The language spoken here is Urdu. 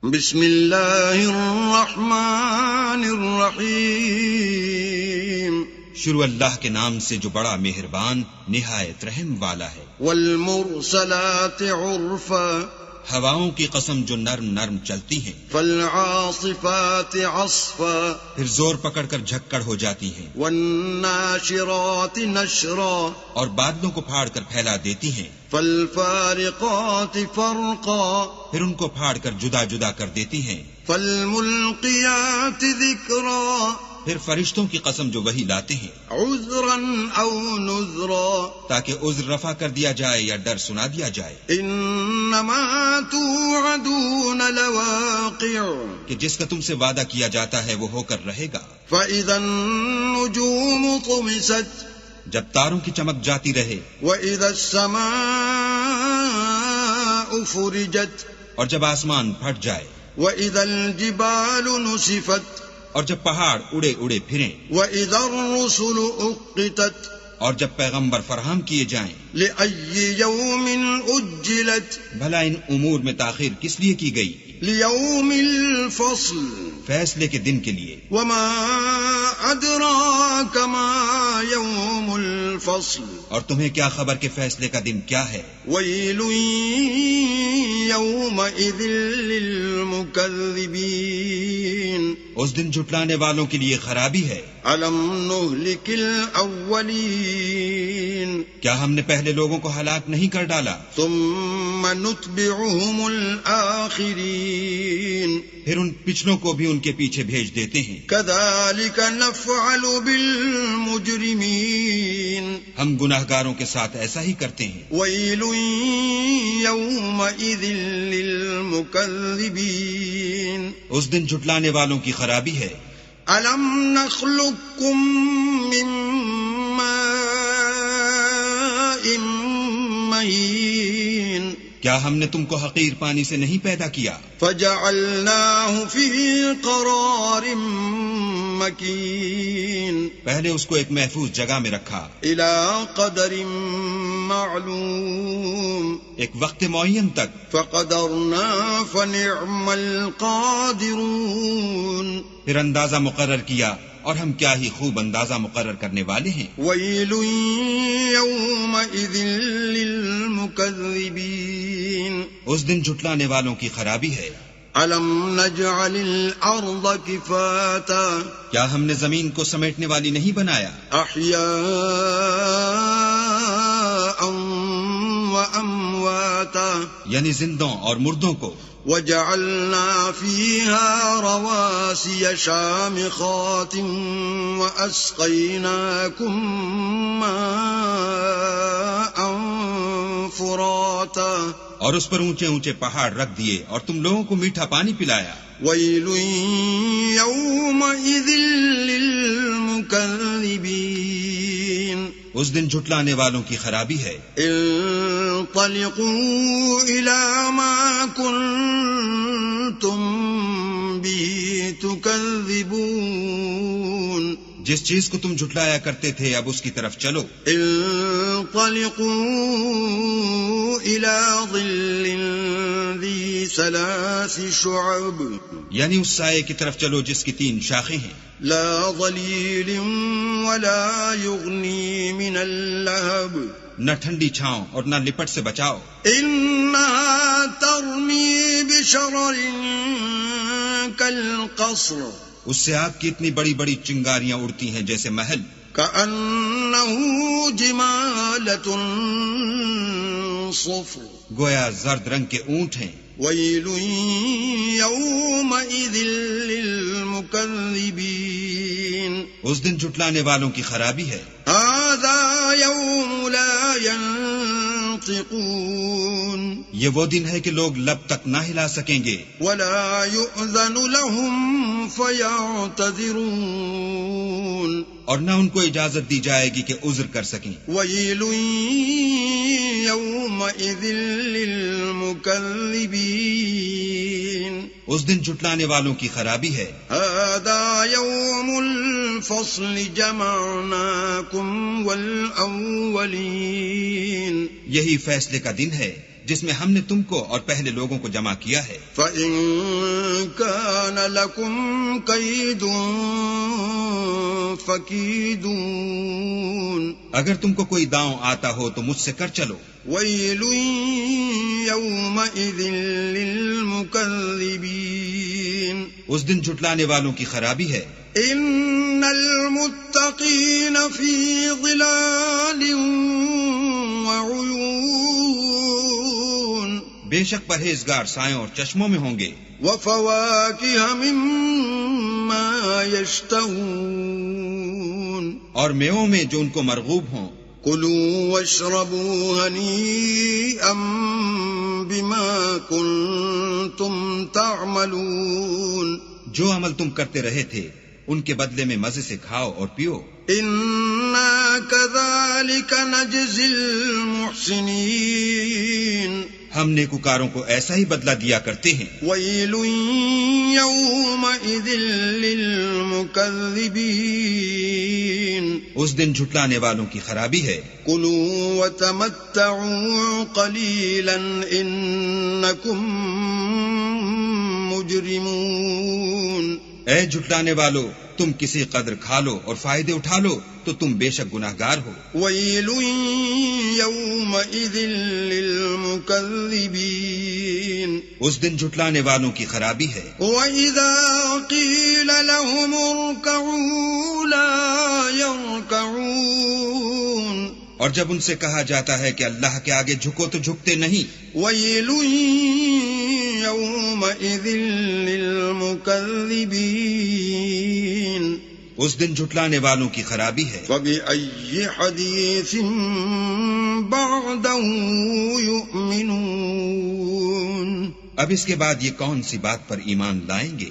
بسم اللہ الرحمن الرحیم، شروع اللہ کے نام سے جو بڑا مہربان نہایت رحم والا ہے۔ والمرسلات عرفا، ہواؤں کی قسم جو نرم نرم چلتی ہیں۔ فالعاصفات عصفا، پھر زور پکڑ کر جھکڑ ہو جاتی ہیں۔ والناشرات نشرا، اور بادلوں کو پھاڑ کر پھیلا دیتی ہیں۔ فالفارقات فرقا، پھر ان کو پھاڑ کر جدا جدا کر دیتی ہیں۔ فالملقیات ذکرا، پھر فرشتوں کی قسم جو وہی لاتے ہیں، عذرا او نذرا، تاکہ عذر رفع کر دیا جائے یا ڈر سنا دیا جائے۔ انما توعدون لواقع، کہ جس کا تم سے وعدہ کیا جاتا ہے وہ ہو کر رہے گا۔ فاذا النجوم طمست، جب تاروں کی چمک جاتی رہے۔ وَإِذَا السَّمَاءُ فُرِجَتْ، اور جب آسمان پھٹ جائے۔ وَإِذَا الْجِبَالُ نُسِفَتْ، اور جب پہاڑ اڑے اڑے پھریں۔ وَإِذَا الرُّسُلُ أُقِّتَتْ، اور جب پیغمبر فراہم کیے جائیں۔ لِأَيِّ يَوْمٍ أُجِّلَتْ، بھلا ان امور میں تاخیر کس لیے کی گئی؟ لِيَوْمِ الْفَصْلِ، فیصلے کے دن کے لیے۔ وَمَا أَدْرَاكَ مَا يَوْمُ الْفَصْلِ، اور تمہیں کیا خبر کہ فیصلے کا دن کیا ہے؟ وَيْلٌ يَوْمَئِذٍ لِّلْمُكَذِّبِينَ، اس دن جھٹلانے والوں کے لیے خرابی ہے۔ أَلَمْ نُهْلِكِ الْأَوَّلِينَ، کیا ہم نے پہلے لوگوں کو ہلاک نہیں کر ڈالا؟ ثُمَّ نُتْبِعُهُمُ الْآخِرِينَ، پھر ان پچھلوں کو بھی ان کے پیچھے بھیج دیتے ہیں۔ كَذَلِكَ نَفْعَلُ بِالْمُجْرِمِينَ، ہم گناہگاروں کے ساتھ ایسا ہی کرتے ہیں۔ وَيْلٌ يَوْمَئِذٍ لِّلْمُكَذِّبِينَ، اس دن جھٹلانے والوں کی خرابی ہے۔ أَلَمْ نَخْلُقكُّم مِّن مَّاءٍ مَّهِينٍ، کیا ہم نے تم کو حقیر پانی سے نہیں پیدا کیا؟ فَجَعَلْنَاهُ فِي قَرَارٍ مَّكِينٍ، پہلے اس کو ایک محفوظ جگہ میں رکھا، إِلَى قَدَرٍ مَّعْلُومٍ، ایک وقت معین تک۔ فَقَدَرْنَا فَنِعْمَ الْقَادِرُونَ، پھر اندازہ مقرر کیا، اور ہم کیا ہی خوب اندازہ مقرر کرنے والے ہیں۔ وَيْلٌ يَوْمَئِذٍ لِّلْمُكَذِّبِينَ، اس دن جھٹلانے والوں کی خرابی ہے۔ أَلَمْ نَجْعَلِ الْأَرْضَ كِفَاتًا، کیا ہم نے زمین کو سمیٹنے والی نہیں بنایا؟ أَحْيَاءً وَأَمْوَاتًا، یعنی زندوں اور مردوں کو۔ وَجَعَلْنَا فِيهَا رَوَاسِيَ شَامِخَاتٍ وَأَسْقَيْنَاكُم مَّاءً فُرَاتًا، اور اس پر اونچے اونچے پہاڑ رکھ دیے اور تم لوگوں کو میٹھا پانی پلایا۔ وَيْلٌ يَوْمَئِذٍ لِّلْمُكَذِّبِينَ، اس دن جھٹلانے والوں کی خرابی ہے۔ انطلقوا إِلَى مَا كُنتُم بِهِ تُكَذِّبُونَ، جس چیز کو تم جھٹلایا کرتے تھے اب اس کی طرف چلو۔ انطلقوا إِلَى ظِلٍّ ذِي ثَلَاثِ شُعَبٍ، یعنی اس سائے کی طرف چلو جس کی 3 شاخیں ہیں۔ لا ظليل ولا يغني من اللهب، نہ ٹھنڈی چھاؤں اور نہ لپٹ سے بچاؤ۔ إنها ترمي بشرر كالقصر، اس سے آگ کی اتنی بڑی بڑی چنگاریاں اڑتی ہیں جیسے محل۔ كأنه جمالة صفر، گویا زرد رنگ کے اونٹ ہیں۔ ويل يومئذ للمكذبين، اس دن جھٹلانے والوں کی خرابی ہے۔ هذا يوم لا ينطقون، یہ وہ دن ہے کہ لوگ لب تک نہ ہلا سکیں گے۔ ولا يؤذن لهم فيعتذرون، اور نہ ان کو اجازت دی جائے گی کہ عذر کر سکیں۔ ويل يومئذ للمكذبين، اس دن جھٹلانے والوں کی خرابی ہے۔ هذا يوم الفصل جمعناكم والأولين، یہی فیصلے کا دن ہے، جس میں ہم نے تم کو اور پہلے لوگوں کو جمع کیا ہے. فَإِن كَانَ لَكُمْ كَيْدٌ فَكِيدُونِ اگر تم کو کوئی داؤں آتا ہو تو مجھ سے کر چلو. وَيْلٌ يَوْمَئِذٍ لِّلْمُكَذِّبِينَ اس دن جھٹلانے والوں کی خرابی ہے. إِنَّ الْمُتَّقِينَ فِي ظِلَالٍ وَعُيُونٍ بے شک پرہیزگار سایوں اور چشموں میں ہوں گے. وَفَوَاكِهَ مِمَّا يَشْتَهُونَ اور میووں میں جو ان کو مرغوب ہوں. كُلُوا وَاشْرَبُوا هَنِيئًا بِمَا كُنتُمْ تَعْمَلُونَ جو عمل تم کرتے رہے تھے ان کے بدلے میں مزے سے کھاؤ اور پیو. إِنَّا كَذَلِكَ نَجْزِي الْمُحْسِنِينَ ہم نیکوکاروں کو ایسا ہی بدلہ دیا کرتے ہیں. وَيْلٌ يَوْمَئِذٍ لِّلْمُكَذِّبِينَ اس دن جھٹلانے والوں کی خرابی ہے. كُلُوا وَتَمَتَّعُوا قَلِيلًا إِنَّكُمْ مُجْرِمُونَ اے جھٹلانے والو تم کسی قدر کھا لو اور فائدے اٹھا لو تو تم بے شک گناہگار ہو. وَيْلٌ يَوْمَئِذٍ لِّلْمُكَذِّبِينَ اس دن جھٹلانے والوں کی خرابی ہے. وَإِذَا قِيلَ لَهُمُ ارْكَعُوا لَا يَرْكَعُونَ اور جب ان سے کہا جاتا ہے کہ اللہ کے آگے جھکو تو جھکتے نہیں. وَيْلٌ يَوْمَئِذٍ لِّلْمُكَذِّبِينَ اس دن جھٹلانے والوں کی خرابی ہے. فَبِأَيِّ حَدِيثٍ بَعْدَهُ يُؤْمِنُونَ اب اس کے بعد یہ کون سی بات پر ایمان لائیں گے؟